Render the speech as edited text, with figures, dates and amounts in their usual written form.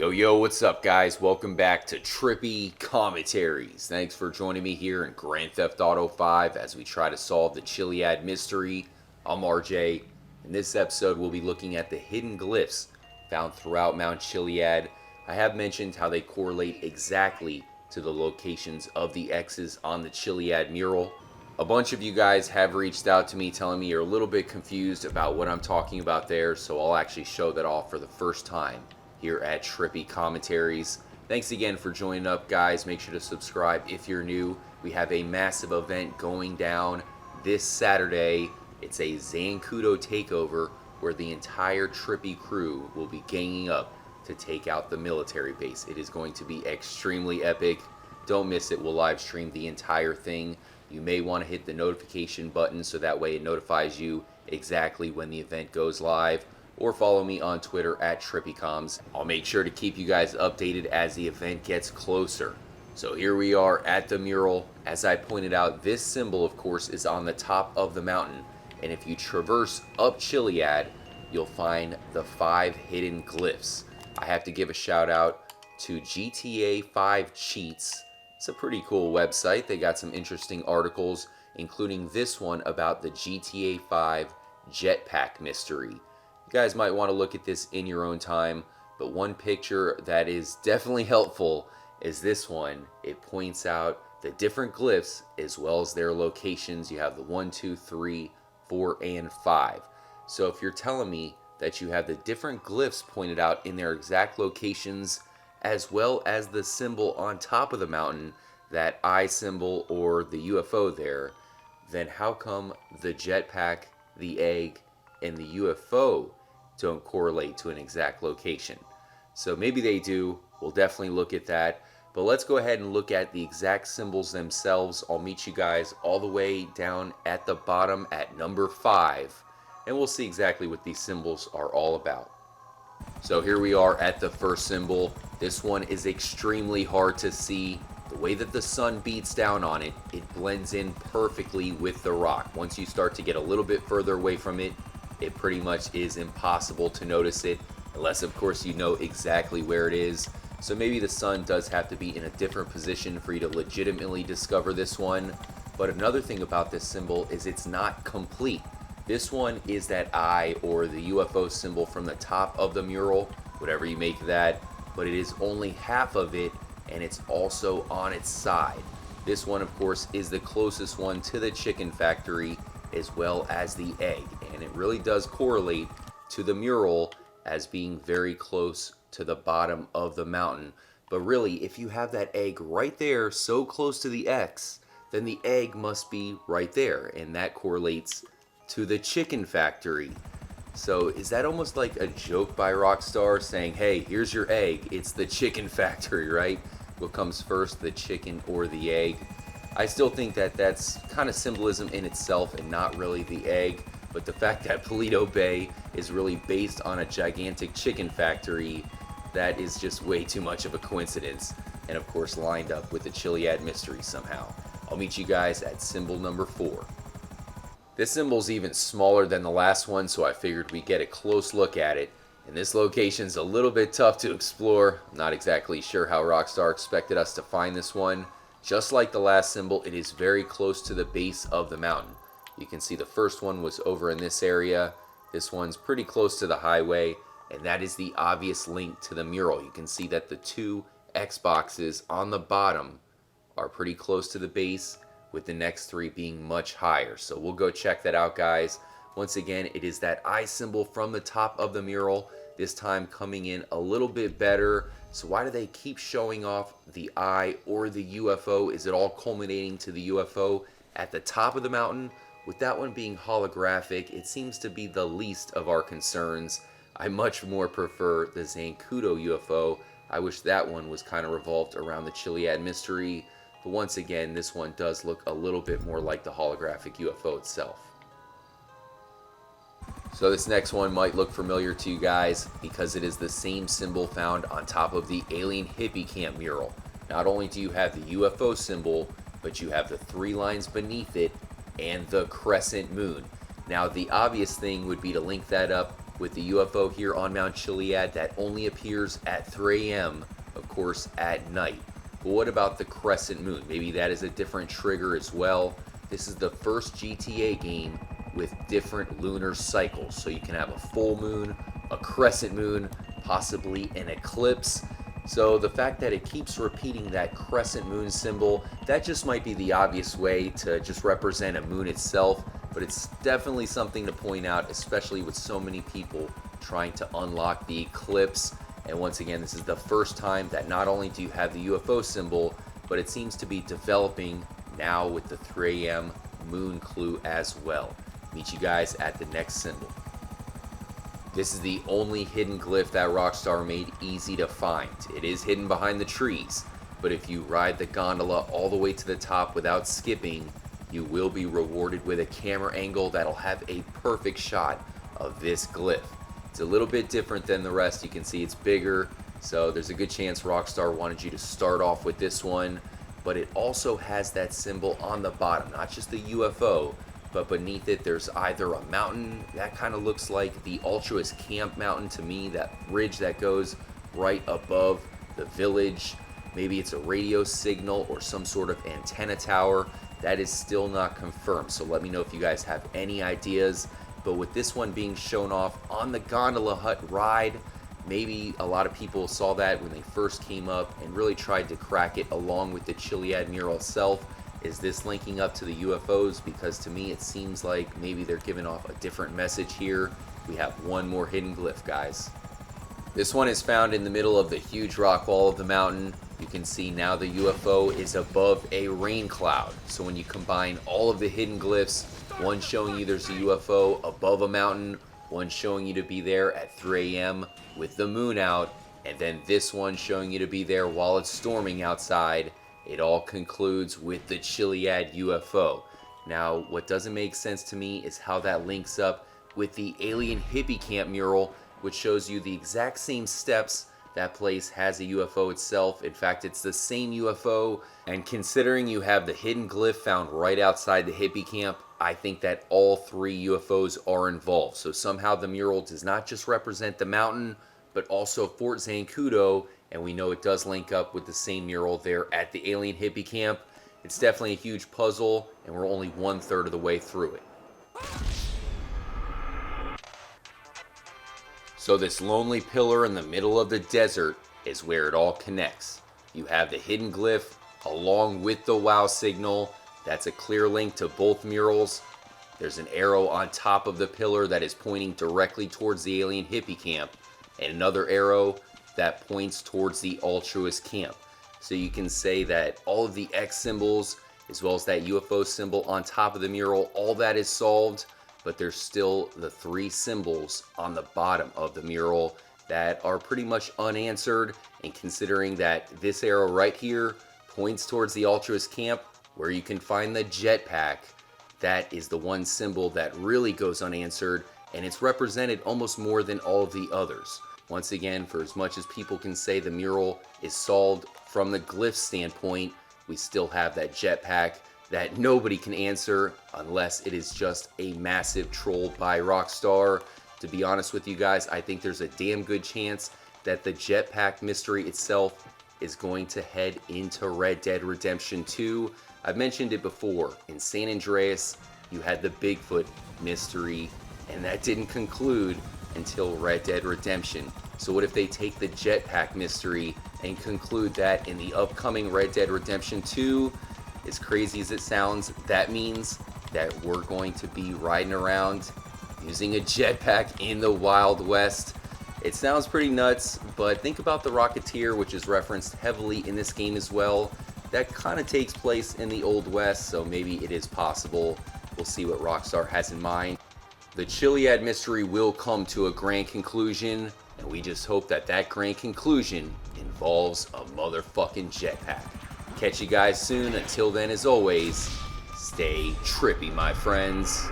Yo, what's up, guys? Welcome back to Trippy Commentaries. Thanks for joining me here in Grand Theft Auto 5 as we try to solve the Chiliad Mystery. I'm RJ. In this episode, we'll be looking at the hidden glyphs found throughout Mount Chiliad. I have mentioned how they correlate exactly to the locations of the X's on the Chiliad mural. A bunch of you guys have reached out to me telling me you're a little bit confused about what I'm talking about there, so I'll actually show that off for the first time here at Trippy Commentaries. Thanks again for joining up, guys. Make sure to subscribe if you're new. We have a massive event going down this Saturday. It's a Zancudo takeover where the entire Trippy crew will be ganging up to take out the military base. It is going to be extremely epic. Don't miss it. We'll live stream the entire thing. You may want to hit the notification button so that way it notifies you exactly when the event goes live, or follow me on Twitter at TrippyComs. I'll make sure to keep you guys updated as the event gets closer. So here we are at the mural. As I pointed out, this symbol, of course, is on the top of the mountain. And if you traverse up Chiliad, you'll find the 5 hidden glyphs. I have to give a shout out to GTA 5 Cheats. It's a pretty cool website. They got some interesting articles, including this one about the GTA 5 Jetpack Mystery. You guys might want to look at this in your own time, but one picture that is definitely helpful is this one. It points out the different glyphs as well as their locations. You have the 1, 2, 3, 4, and 5. So if you're telling me that you have the different glyphs pointed out in their exact locations, as well as the symbol on top of the mountain, that eye symbol or the UFO there, then how come the jetpack, the egg, and the UFO don't correlate to an exact location? So maybe they do. We'll definitely look at that. But let's go ahead and look at the exact symbols themselves. I'll meet you guys all the way down at the bottom at number 5, and we'll see exactly what these symbols are all about. So here we are at the first symbol. This one is extremely hard to see. The way that the sun beats down on it, it blends in perfectly with the rock. Once you start to get a little bit further away from it, it pretty much is impossible to notice it, unless of course you know exactly where it is. So maybe the sun does have to be in a different position for you to legitimately discover this one. But another thing about this symbol is it's not complete. This one is that eye or the UFO symbol from the top of the mural, whatever you make of that, but it is only half of it, and it's also on its side. This one, of course, is the closest one to the chicken factory as well as the egg, and it really does correlate to the mural as being very close to the bottom of the mountain. But really, if you have that egg right there so close to the X, then the egg must be right there, and that correlates to the chicken factory. So is that almost like a joke by Rockstar saying, hey, here's your egg, it's the chicken factory, right? What comes first, the chicken or the egg? I still think that that's kind of symbolism in itself and not really the egg, but the fact that Paleto Bay is really based on a gigantic chicken factory, that is just way too much of a coincidence, and of course lined up with the Chiliad Mystery somehow. I'll meet you guys at symbol number 4. This symbol's even smaller than the last one, so I figured we'd get a close look at it. And this location's a little bit tough to explore. I'm not exactly sure how Rockstar expected us to find this one. Just like the last symbol, it is very close to the base of the mountain. You can see the first one was over in this area. This one's pretty close to the highway, and that is the obvious link to the mural. You can see that the 2 Xboxes on the bottom are pretty close to the base, with the next 3 being much higher. So we'll go check that out, guys. Once again, it is that eye symbol from the top of the mural, this time coming in a little bit better. So why do they keep showing off the eye or the UFO? Is it all culminating to the UFO at the top of the mountain? With that one being holographic, it seems to be the least of our concerns. I much more prefer the Zancudo UFO. I wish that one was kind of revolved around the Chiliad Mystery. But once again, this one does look a little bit more like the holographic UFO itself. So this next one might look familiar to you guys because it is the same symbol found on top of the alien hippie camp mural. Not only do you have the UFO symbol, but you have the 3 lines beneath it and the crescent moon. Now the obvious thing would be to link that up with the UFO here on Mount Chiliad that only appears at 3 a.m., of course, at night. But what about the crescent moon? Maybe that is a different trigger as well. This is the first GTA game with different lunar cycles. So you can have a full moon, a crescent moon, possibly an eclipse. So the fact that it keeps repeating that crescent moon symbol, that just might be the obvious way to just represent a moon itself, but it's definitely something to point out, especially with so many people trying to unlock the eclipse. And once again, this is the first time that not only do you have the UFO symbol, but it seems to be developing now with the 3 a.m. moon clue as well. Meet you guys at the next symbol. This is the only hidden glyph that Rockstar made easy to find. It is hidden behind the trees, but if you ride the gondola all the way to the top without skipping, you will be rewarded with a camera angle that'll have a perfect shot of this glyph. It's a little bit different than the rest. You can see it's bigger, so there's a good chance Rockstar wanted you to start off with this one, but it also has that symbol on the bottom, not just the UFO, but beneath it there's either a mountain that kind of looks like the Altruist Camp mountain to me, that ridge that goes right above the village. Maybe it's a radio signal or some sort of antenna tower. That is still not confirmed, so let me know if you guys have any ideas. But with this one being shown off on the Gondola Hut ride, maybe a lot of people saw that when they first came up and really tried to crack it along with the Chiliad mural itself. Is this linking up to the UFOs? Because to me it seems like maybe they're giving off a different message here. We have one more hidden glyph, guys. This one is found in the middle of the huge rock wall of the mountain. You can see now the UFO is above a rain cloud. So when you combine all of the hidden glyphs, one showing you there's a UFO above a mountain, one showing you to be there at 3 a.m. with the moon out, and then this one showing you to be there while it's storming outside, it all concludes with the Chiliad UFO. Now, what doesn't make sense to me is how that links up with the alien hippie camp mural, which shows you the exact same steps. That place has a UFO itself. In fact, it's the same UFO. And considering you have the hidden glyph found right outside the hippie camp, I think that all three UFOs are involved. So somehow the mural does not just represent the mountain, but also Fort Zancudo. And we know it does link up with the same mural there at the alien hippie camp. It's definitely a huge puzzle, and we're only 1/3 of the way through it. So this lonely pillar in the middle of the desert is where it all connects. You have the hidden glyph along with the wow signal. That's a clear link to both murals. There's an arrow on top of the pillar that is pointing directly towards the alien hippie camp, and another arrow that points towards the Altruist camp. So you can say that all of the X symbols, as well as that UFO symbol on top of the mural, all that is solved, but there's still the three symbols on the bottom of the mural that are pretty much unanswered. And considering that this arrow right here points towards the Altruist camp, where you can find the Jetpack, that is the one symbol that really goes unanswered, and it's represented almost more than all of the others. Once again, for as much as people can say the mural is solved from the glyph standpoint, we still have that Jetpack that nobody can answer unless it is just a massive troll by Rockstar. To be honest with you guys, I think there's a damn good chance that the Jetpack mystery itself is going to head into Red Dead Redemption 2. I've mentioned it before. In San Andreas, you had the Bigfoot mystery, and that didn't conclude until Red Dead Redemption. So what if they take the Jetpack mystery and conclude that in the upcoming Red Dead Redemption 2? As crazy as it sounds, that means that we're going to be riding around using a jetpack in the Wild West. It sounds pretty nuts, but think about the Rocketeer, which is referenced heavily in this game as well. That kind of takes place in the Old West, so maybe it is possible. We'll see what Rockstar has in mind. The Chiliad mystery will come to a grand conclusion, and we just hope that that grand conclusion involves a motherfucking jetpack. Catch you guys soon. Until then, as always, stay trippy, my friends.